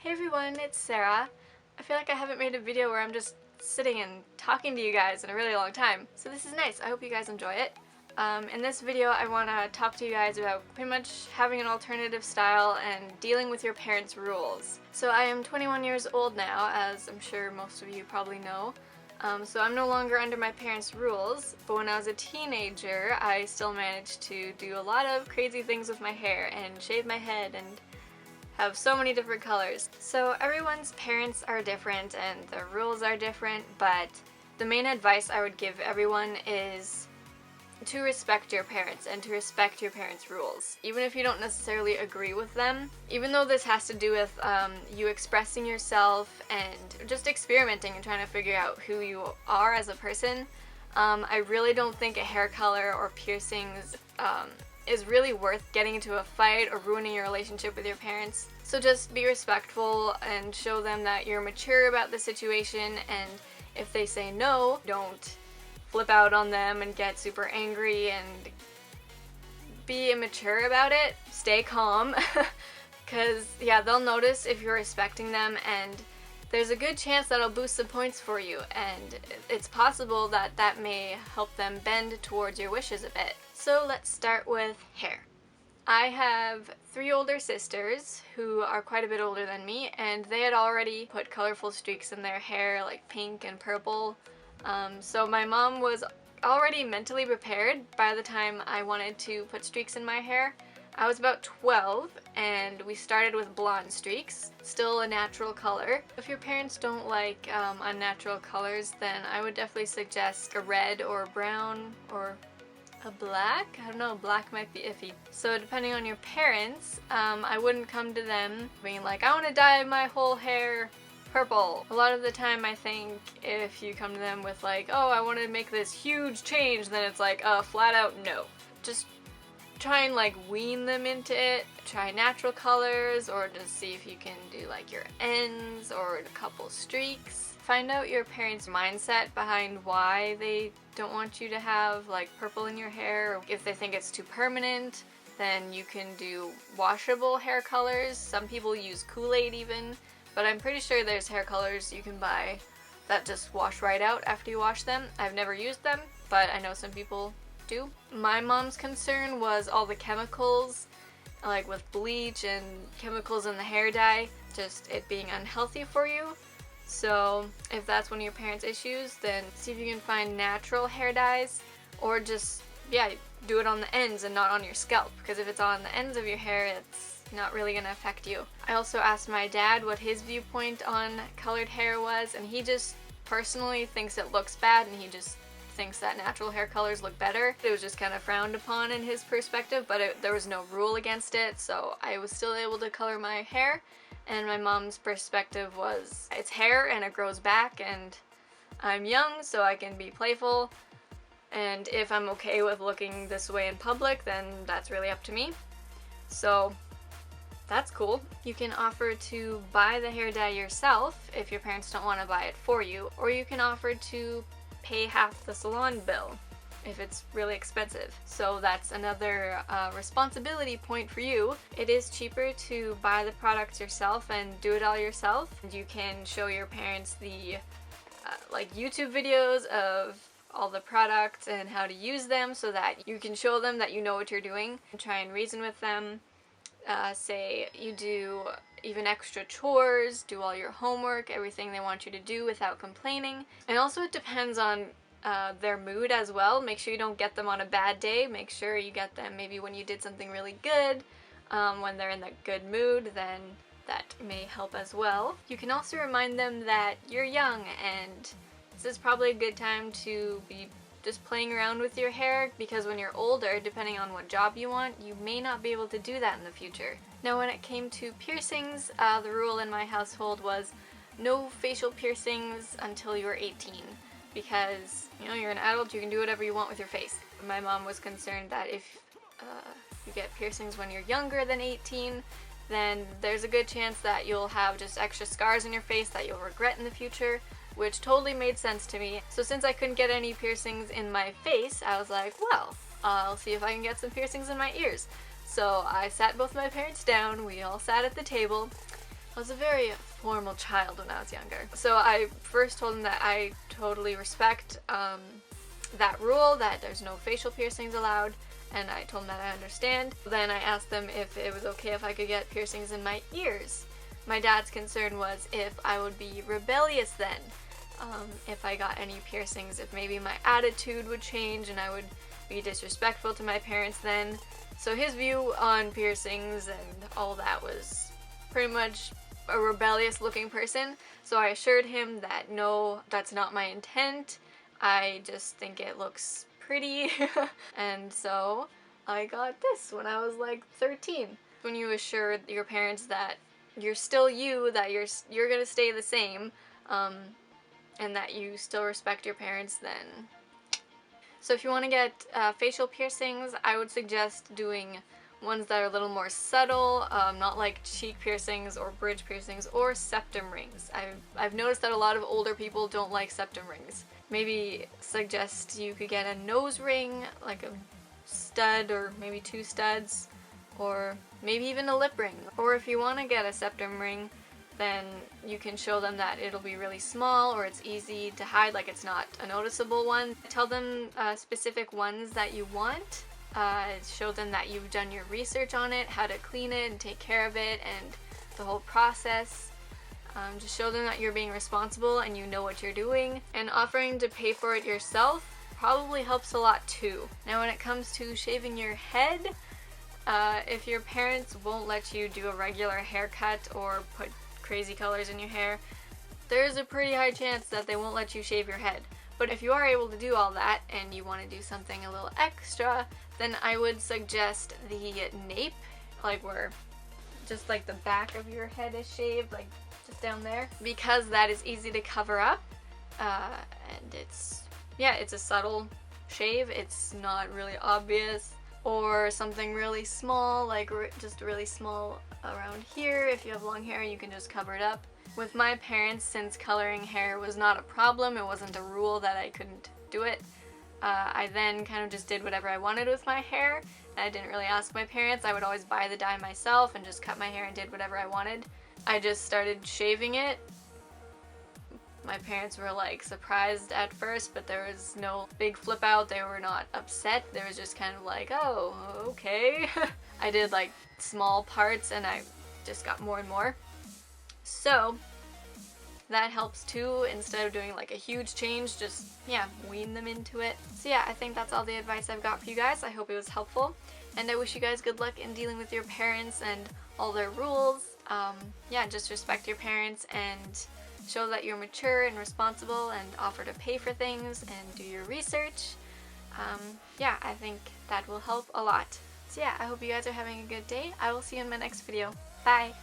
Hey everyone, it's Sarah. I feel like I haven't made a video where I'm just sitting and talking to you guys in a really long time, so this is nice. I hope you guys enjoy it. In this video I want to talk to you guys about pretty much having an alternative style and dealing with your parents' rules. So I am 21 years old now, as I'm sure most of you probably know. So I'm no longer under my parents' rules, but when I was a teenager I still managed to do a lot of crazy things with my hair and shave my head and have so many different colors. So everyone's parents are different and the rules are different, but the main advice I would give everyone is to respect your parents and to respect your parents' rules. Even if you don't necessarily agree with them, even though this has to do with you expressing yourself and just experimenting and trying to figure out who you are as a person, I really don't think a hair color or piercings is really worth getting into a fight or ruining your relationship with your parents. So just be respectful and show them that you're mature about the situation, and if they say no, don't flip out on them and get super angry and be immature about it. Stay calm, because yeah, they'll notice if you're respecting them, and there's a good chance that'll boost some points for you, and it's possible that that may help them bend towards your wishes a bit. So let's start with hair. I have 3 older sisters who are quite a bit older than me, and they had already put colorful streaks in their hair, like pink and purple. So my mom was already mentally prepared by the time I wanted to put streaks in my hair. I was about 12 and we started with blonde streaks, still a natural color. If your parents don't like unnatural colors, then I would definitely suggest a red or a brown or a black? I don't know, black might be iffy. So depending on your parents, I wouldn't come to them being like, I want to dye my whole hair purple. A lot of the time I think if you come to them with like, oh, I want to make this huge change, then it's like, flat out no. Just try and like wean them into it. Try natural colors, or just see if you can do like your ends or a couple streaks. Find out your parents' mindset behind why they don't want you to have like purple in your hair. If they think it's too permanent, then you can do washable hair colors. Some people use Kool-Aid even, but I'm pretty sure there's hair colors you can buy that just wash right out after you wash them. I've never used them, but I know some people do. My mom's concern was all the chemicals, like with bleach and chemicals in the hair dye, just it being unhealthy for you. So if that's one of your parents' issues, then see if you can find natural hair dyes, or just, yeah, do it on the ends and not on your scalp, because if it's on the ends of your hair, it's not really going to affect you. I also asked my dad what his viewpoint on colored hair was, and he just personally thinks it looks bad, and he just thinks that natural hair colors look better. It was just kind of frowned upon in his perspective, but there was no rule against it, so I was still able to color my hair. And my mom's perspective was, it's hair and it grows back, and I'm young so I can be playful, and if I'm okay with looking this way in public, then that's really up to me. So that's cool. You can offer to buy the hair dye yourself if your parents don't want to buy it for you, or you can offer to pay half the salon bill if it's really expensive. So that's another responsibility point for you. It is cheaper to buy the products yourself and do it all yourself. And you can show your parents the like YouTube videos of all the products and how to use them, so that you can show them that you know what you're doing, and try and reason with them. Say you do even extra chores, do all your homework, everything they want you to do without complaining. And also it depends on their mood as well. Make sure you don't get them on a bad day. Make sure you get them maybe when you did something really good. When they're in a good mood, then that may help as well. You can also remind them that you're young, and this is probably a good time to be just playing around with your hair, because when you're older, depending on what job you want, you may not be able to do that in the future. Now when it came to piercings, the rule in my household was no facial piercings until you were 18. Because, you know, you're an adult, you can do whatever you want with your face. My mom was concerned that if you get piercings when you're younger than 18, then there's a good chance that you'll have just extra scars in your face that you'll regret in the future, which totally made sense to me. So since I couldn't get any piercings in my face, I was like, well, I'll see if I can get some piercings in my ears. So I sat both my parents down, we all sat at the table, I was a very formal child when I was younger. So I first told him that I totally respect that rule, that there's no facial piercings allowed, and I told him that I understand. Then I asked them if it was okay if I could get piercings in my ears. My dad's concern was if I would be rebellious then, if I got any piercings, if maybe my attitude would change and I would be disrespectful to my parents then. So his view on piercings and all that was pretty much a rebellious looking person. So I assured him that no, that's not my intent. I just think it looks pretty. And so I got this when I was like 13. When you assure your parents that you're still you, that you're gonna stay the same, and that you still respect your parents, then. So if you want to get facial piercings, I would suggest doing ones that are a little more subtle, not like cheek piercings or bridge piercings or septum rings. I've noticed that a lot of older people don't like septum rings. Maybe suggest you could get a nose ring, like a stud or maybe 2 studs, or maybe even a lip ring. Or if you want to get a septum ring, then you can show them that it'll be really small or it's easy to hide, like it's not a noticeable one. Tell them specific ones that you want. Show them that you've done your research on it, how to clean it and take care of it, and the whole process. Just show them that you're being responsible and you know what you're doing. And offering to pay for it yourself probably helps a lot too. Now when it comes to shaving your head, if your parents won't let you do a regular haircut or put crazy colors in your hair, there's a pretty high chance that they won't let you shave your head. But if you are able to do all that and you want to do something a little extra, then I would suggest the nape, like where just like the back of your head is shaved, like just down there, because that is easy to cover up, and it's a subtle shave, it's not really obvious. Or something really small, like just really small around here. If you have long hair, you can just cover it up. With my parents, since coloring hair was not a problem, it wasn't a rule that I couldn't do it, I then kind of just did whatever I wanted with my hair. I didn't really ask my parents. I would always buy the dye myself and just cut my hair and did whatever I wanted. I just started shaving it. My parents were like surprised at first, but there was no big flip out. They were not upset. They was just kind of like, oh, okay. I did like small parts and I just got more and more. So that helps too. Instead of doing like a huge change, just wean them into it. So yeah, I think that's all the advice I've got for you guys. I hope it was helpful, and I wish you guys good luck in dealing with your parents and all their rules. Just respect your parents and show that you're mature and responsible, and offer to pay for things and do your research. I think that will help a lot. So yeah, I hope you guys are having a good day. I will see you in my next video. Bye!